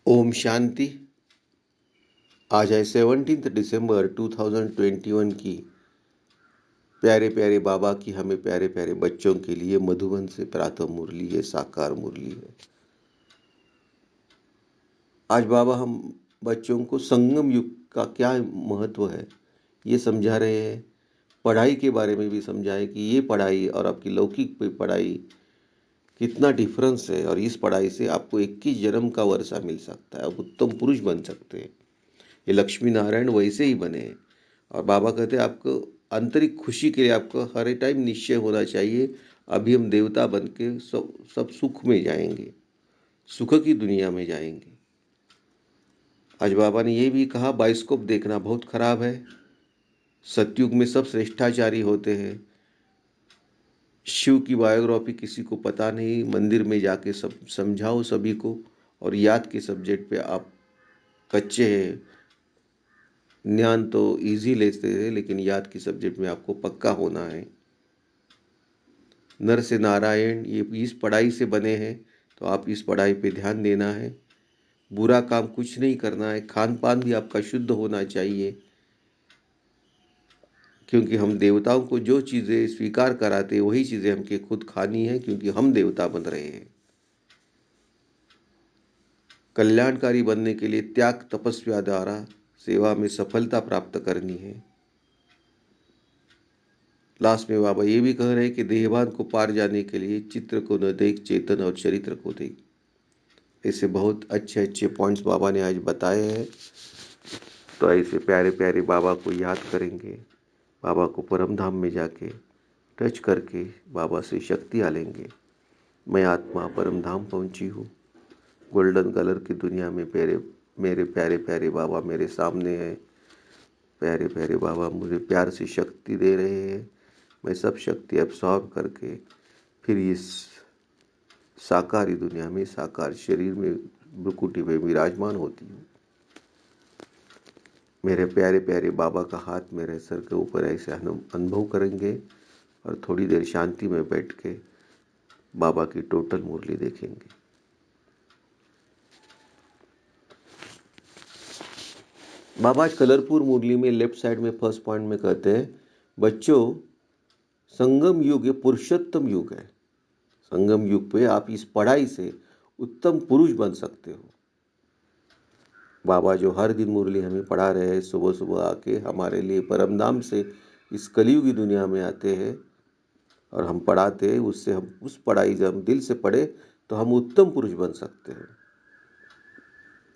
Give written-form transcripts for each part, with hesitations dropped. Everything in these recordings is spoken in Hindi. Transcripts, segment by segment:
ओम शांति। आज है 17 दिसंबर 2021 की। प्यारे प्यारे बाबा की हमें प्यारे प्यारे बच्चों के लिए मधुबन से प्रातः मुरली है, साकार मुरली है। आज बाबा हम बच्चों को संगम युग का क्या महत्व है ये समझा रहे हैं। पढ़ाई के बारे में भी समझाए कि ये पढ़ाई और आपकी लौकिक पढ़ाई कितना डिफरेंस है, और इस पढ़ाई से आपको 21 जन्म का वर्षा मिल सकता है, आप उत्तम पुरुष बन सकते हैं। ये लक्ष्मी नारायण वैसे ही बने हैं। और बाबा कहते हैं आपको आंतरिक खुशी के लिए आपको हर एक टाइम निश्चय होना चाहिए, अभी हम देवता बन के सब सब सुख में जाएंगे, सुख की दुनिया में जाएंगे। आज बाबा ने ये भी कहा बाइस्कोप देखना बहुत खराब है। सतयुग में सब श्रेष्ठाचारी होते हैं। शिव की बायोग्राफी किसी को पता नहीं, मंदिर में जाके सब समझाओ सभी को। और याद के सब्जेक्ट पे आप कच्चे हैं, ज्ञान तो इजी लेते हैं लेकिन याद की सब्जेक्ट में आपको पक्का होना है। नर से नारायण ये इस पढ़ाई से बने हैं, तो आप इस पढ़ाई पे ध्यान देना है। बुरा काम कुछ नहीं करना है, खान पान भी आपका शुद्ध होना चाहिए, क्योंकि हम देवताओं को जो चीज़ें स्वीकार कराते हैं वही चीज़ें हमके खुद खानी है, क्योंकि हम देवता बन रहे हैं। कल्याणकारी बनने के लिए त्याग तपस्या द्वारा सेवा में सफलता प्राप्त करनी है। लास्ट में बाबा ये भी कह रहे हैं कि देहभान को पार जाने के लिए चित्र को न देख, चेतन और चरित्र को देख। ऐसे बहुत अच्छे अच्छे पॉइंट्स बाबा ने आज बताए हैं। तो ऐसे प्यारे प्यारे बाबा को याद करेंगे, बाबा को परम धाम में जाके टच करके बाबा से शक्तियाँ लेंगे। मैं आत्मा परम धाम पहुँची हूँ। गोल्डन कलर की दुनिया में मेरे प्यारे प्यारे बाबा मेरे सामने हैं। प्यारे प्यारे बाबा मुझे प्यार से शक्ति दे रहे हैं। मैं सब शक्ति एब्सॉर्ब करके फिर इस साकारी दुनिया में, साकार शरीर में, भ्रुकुटी में विराजमान होती हूँ। मेरे प्यारे प्यारे बाबा का हाथ मेरे सर के ऊपर ऐसे अनुभव करेंगे, और थोड़ी देर शांति में बैठ के बाबा की टोटल मुरली देखेंगे। बाबा आज कलरपुर मुरली में लेफ्ट साइड में फर्स्ट पॉइंट में कहते हैं, बच्चों संगम युग ये पुरुषोत्तम युग है। संगम युग पे आप इस पढ़ाई से उत्तम पुरुष बन सकते हो। बाबा जो हर दिन मुरली हमें पढ़ा रहे हैं, सुबह सुबह आके हमारे लिए परम नाम से इस कलयुगी दुनिया में आते हैं और हम पढ़ाते हैं। उससे हम उस पढ़ाई जब हम दिल से पढ़े तो हम उत्तम पुरुष बन सकते हैं।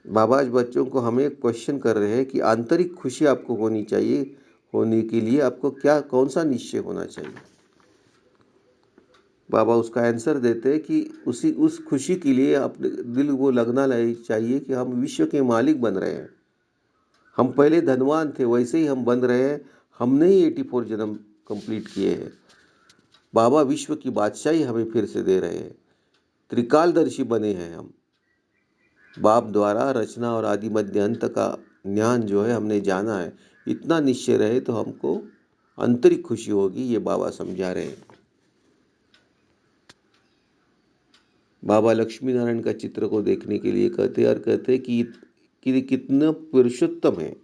बाबा आज बच्चों को हमें क्वेश्चन कर रहे हैं कि आंतरिक खुशी आपको होनी चाहिए, होने के लिए आपको क्या कौन सा निश्चय होना चाहिए। बाबा उसका आंसर देते हैं कि उस खुशी के लिए अपने दिल को लगना चाहिए कि हम विश्व के मालिक बन रहे हैं। हम पहले धनवान थे, वैसे ही हम बन रहे हैं। हमने ही 84 जन्म कंप्लीट किए हैं। बाबा विश्व की बादशाही हमें फिर से दे रहे हैं। त्रिकालदर्शी बने हैं हम। बाप द्वारा रचना और आदि मध्य अंत का ज्ञान जो है हमने जाना है। इतना निश्चय रहे तो हमको आंतरिक खुशी होगी, ये बाबा समझा रहे हैं। बाबा लक्ष्मी नारायण का चित्र को देखने के लिए कहते हैं, और कहते हैं कि कितना पुरुषोत्तम है,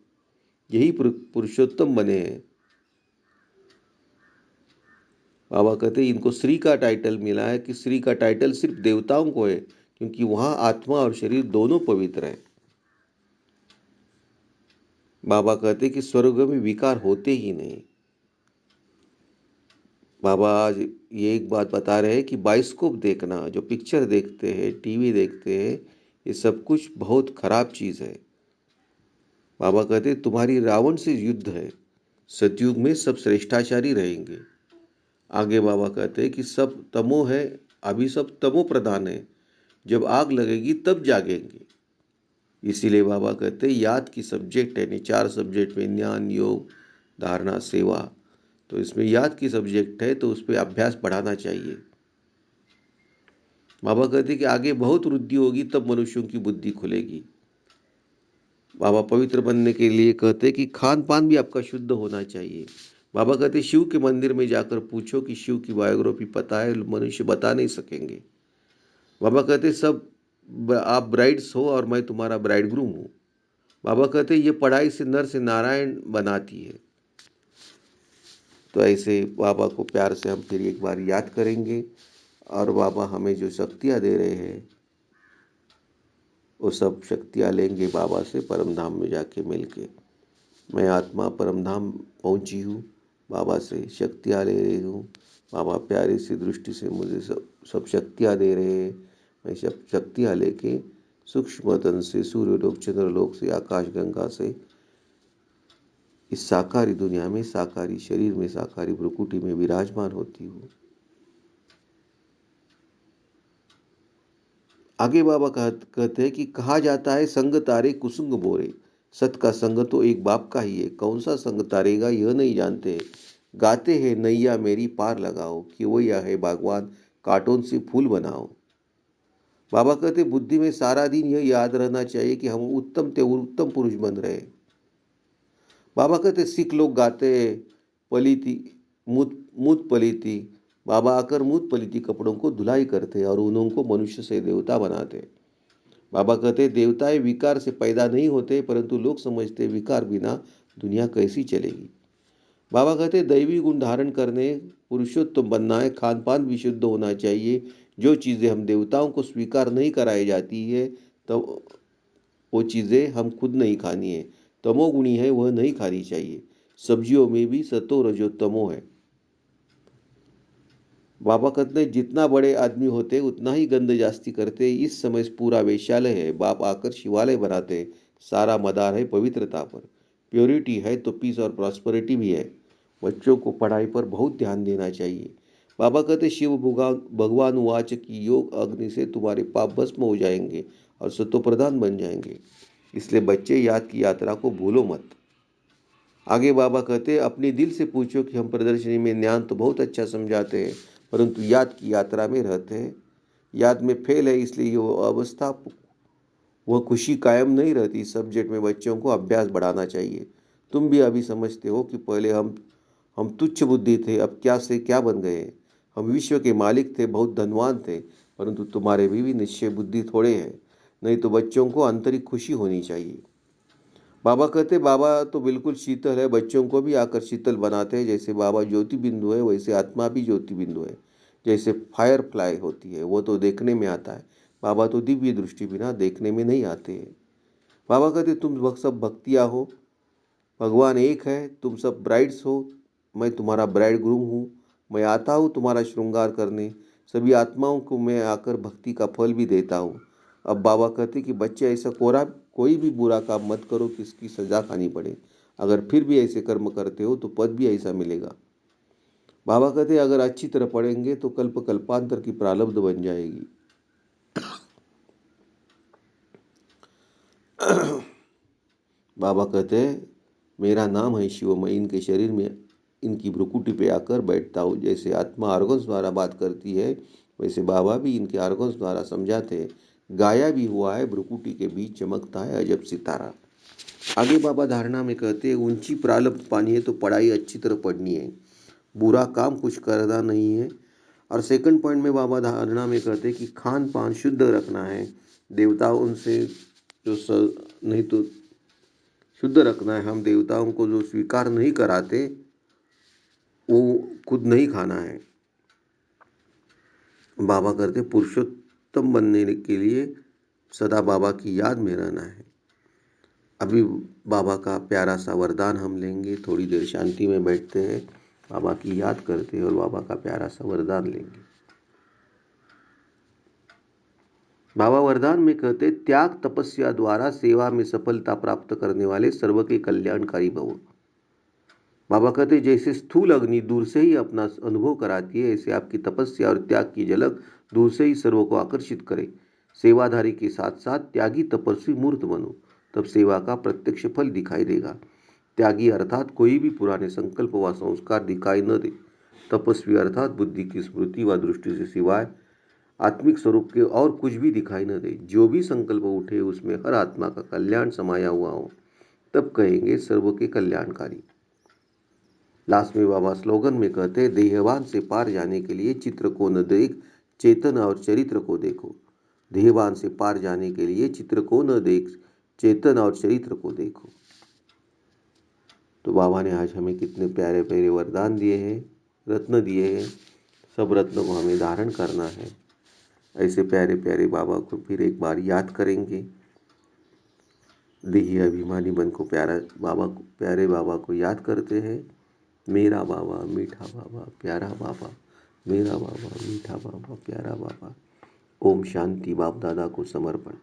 यही पुरुषोत्तम बने हैं। बाबा कहते हैं इनको श्री का टाइटल मिला है, कि श्री का टाइटल सिर्फ देवताओं को है, क्योंकि वहां आत्मा और शरीर दोनों पवित्र हैं। बाबा कहते हैं कि स्वर्ग में विकार होते ही नहीं। बाबा आज ये एक बात बता रहे हैं कि बाइस्कोप देखना, जो पिक्चर देखते हैं, टीवी देखते हैं, ये सब कुछ बहुत खराब चीज है। बाबा कहते हैं तुम्हारी रावण से युद्ध है। सतयुग में सब श्रेष्ठाचारी रहेंगे। आगे बाबा कहते हैं कि सब तमो है, अभी सब तमो प्रधान है, जब आग लगेगी तब जागेंगे। इसीलिए बाबा कहते हैं याद की सब्जेक्ट है, नहीं 4 सब्जेक्ट में ज्ञान, योग, धारणा, सेवा, तो इसमें याद की सब्जेक्ट है, तो उस पर अभ्यास बढ़ाना चाहिए। बाबा कहते हैं कि आगे बहुत वृद्धि होगी तब मनुष्यों की बुद्धि खुलेगी। बाबा पवित्र बनने के लिए कहते हैं कि खान पान भी आपका शुद्ध होना चाहिए। बाबा कहते हैं शिव के मंदिर में जाकर पूछो कि शिव की बायोग्राफी पता है, मनुष्य बता नहीं सकेंगे। बाबा कहते सब आप ब्राइड्स हो और मैं तुम्हारा ब्राइड ग्रूम हूँ। बाबा कहते ये पढ़ाई से नारायण बनाती है। तो ऐसे बाबा को प्यार से हम फिर एक बार याद करेंगे, और बाबा हमें जो शक्तियाँ दे रहे हैं वो सब शक्तियाँ लेंगे बाबा से परम धाम में जाके मिलके। मैं आत्मा परम धाम पहुँची हूँ, बाबा से शक्तियाँ ले रही हूँ। बाबा प्यारी सी दृष्टि से मुझे सब सब शक्तियाँ दे रहे हैं। मैं सब शक्तियाँ लेके सूक्ष्म तन से, सूर्यलोक, चंद्रलोक से, आकाश गंगा से, इस साकारी दुनिया में, साकारी शरीर में, साकारी भ्रुकुटी में विराजमान होती हूँ। आगे बाबा कहते हैं कि कहा जाता है संग तारे कुसुंग बोरे। सत का संग तो एक बाप का ही है, कौन सा संग तारेगा यह नहीं जानते। गाते हैं नैया मेरी पार लगाओ, कि वो यह है भगवान कार्टून से फूल बनाओ। बाबा कहते बुद्धि में सारा दिन यह याद रहना चाहिए कि हम उत्तम ते उत्तम पुरुष बन रहे। बाबा कहते सिख लोग गाते पलीती मूत मूत पलीती। बाबा आकर मूत पलीती कपड़ों को धुलाई करते और उनको मनुष्य से देवता बनाते। बाबा कहते देवताएं विकार से पैदा नहीं होते, परंतु लोग समझते विकार बिना दुनिया कैसी चलेगी। बाबा कहते दैवी गुण धारण करने, पुरुषोत्तम बनना है, खान पान भी शुद्ध होना चाहिए। जो चीज़ें हम देवताओं को स्वीकार नहीं कराई जाती है, तो वो चीज़ें हम खुद नहीं खानी है। तमोगुणी है वह नहीं खानी चाहिए। सब्जियों में भी सतो रजो तमो है। बाबा कहते हैं जितना बड़े आदमी होते उतना ही गंद जास्ती करते। इस समय पूरा वेश्यालय है, बाप आकर शिवालय बनाते। सारा मदार है पवित्रता पर। प्योरिटी है तो पीस और प्रॉस्पेरिटी भी है। बच्चों को पढ़ाई पर बहुत ध्यान देना चाहिए। बाबा कहते शिव भगवान वाच की योग अग्नि से तुम्हारे पाप भस्म हो जाएंगे और सतो प्रधान बन जाएंगे। इसलिए बच्चे याद की यात्रा को भूलो मत। आगे बाबा कहते अपने दिल से पूछो कि हम प्रदर्शनी में ज्ञान तो बहुत अच्छा समझाते हैं, परंतु याद की यात्रा में रहते हैं। याद में फेल है, इसलिए वो अवस्था, वह खुशी कायम नहीं रहती। सब्जेक्ट में बच्चों को अभ्यास बढ़ाना चाहिए। तुम भी अभी समझते हो कि पहले हम तुच्छ बुद्धि थे, अब क्या से क्या बन गए। हम विश्व के मालिक थे, बहुत धनवान थे, परंतु तुम्हारे भी निश्चय बुद्धि थोड़े हैं। नहीं तो बच्चों को आंतरिक खुशी होनी चाहिए। बाबा कहते बाबा तो बिल्कुल शीतल है, बच्चों को भी आकर शीतल बनाते हैं। जैसे बाबा ज्योति बिंदु है, वैसे आत्मा भी ज्योति बिंदु है। जैसे फायर फ्लाई होती है, वो तो देखने में आता है, बाबा तो दिव्य दृष्टि बिना देखने में नहीं आते हैं। बाबा कहते तुम सब भक्तियाँ हो, भगवान एक है, तुम सब ब्राइड्स हो, मैं तुम्हारा ब्राइड ग्रूम हूँ। मैं आता हूँ तुम्हारा श्रृंगार करने। सभी आत्माओं को मैं आकर भक्ति का फल भी देता हूँ। अब बाबा कहते कि बच्चे ऐसा कोई भी बुरा काम मत करो कि इसकी सजा खानी पड़े। अगर फिर भी ऐसे कर्म करते हो तो पद भी ऐसा मिलेगा। बाबा कहते अगर अच्छी तरह पढ़ेंगे तो कल्प कल्पांतर की प्रारब्ध बन जाएगी। बाबा कहते हैं मेरा नाम है शिव, मैं इनके शरीर में, इनकी भ्रुकुटी पे आकर बैठता हूँ। जैसे आत्मा आर्गन्स द्वारा बात करती है, वैसे बाबा भी इनके आर्गन्स द्वारा समझाते हैं। गाया भी हुआ है, भ्रुकुटी के बीच चमकता है अजब सितारा। आगे बाबा धारणा में कहते हैं ऊंची प्रारब्ध पानी है तो पढ़ाई अच्छी तरह पढ़नी है, बुरा काम कुछ करना नहीं है। और सेकंड पॉइंट में बाबा धारणा में कहते हैं कि खान पान शुद्ध रखना है, देवताओं से नहीं तो शुद्ध रखना है। हम देवताओं को जो स्वीकार नहीं कराते वो खुद नहीं खाना है। बाबा करते पुरुषोत्तम बनने के लिए सदा बाबा की याद में रहना है। अभी बाबा का प्यारा सा वरदान हम लेंगे, थोड़ी देर शांति में बैठते हैं, बाबा की याद करते हैं और बाबा का प्यारा सा वरदान लेंगे। बाबा वरदान में कहते त्याग तपस्या द्वारा सेवा में सफलता प्राप्त करने वाले सर्व के कल्याणकारी भव। बाबा कहते जैसे स्थूल अग्नि दूर से ही अपना अनुभव कराती है, ऐसे आपकी तपस्या और त्याग की झलक दूर से ही सर्वों को आकर्षित करे। सेवाधारी के साथ साथ त्यागी तपस्वी मूर्त बनो, तब सेवा का प्रत्यक्ष फल दिखाई देगा। त्यागी अर्थात कोई भी पुराने संकल्प व संस्कार दिखाई न दे। तपस्वी अर्थात बुद्धि की स्मृति व दृष्टि से सिवाय आत्मिक स्वरूप के और कुछ भी दिखाई न दे। जो भी संकल्प उठे उसमें हर आत्मा का कल्याण समाया हुआ हो, तब कहेंगे सर्व के कल्याणकारी। लास्ट में बाबा स्लोगन में कहते हैं देहवान से पार जाने के लिए चित्र को न देख, चेतन और चरित्र को देखो। देहभान से पार जाने के लिए चित्र को न देख, चेतन और चरित्र को देखो। तो बाबा ने आज हमें कितने प्यारे प्यारे वरदान दिए हैं, रत्न दिए हैं। सब रत्नों को हमें धारण करना है। ऐसे प्यारे प्यारे बाबा को फिर एक बार याद करेंगे। देही अभिमानी मन को प्यारे बाबा को याद करते हैं। मेरा बाबा मीठा बाबा प्यारा बाबा, मेरा बाबा मीठा बाबा प्यारा बाबा। ओम शांति। बाप दादा को समर्पण।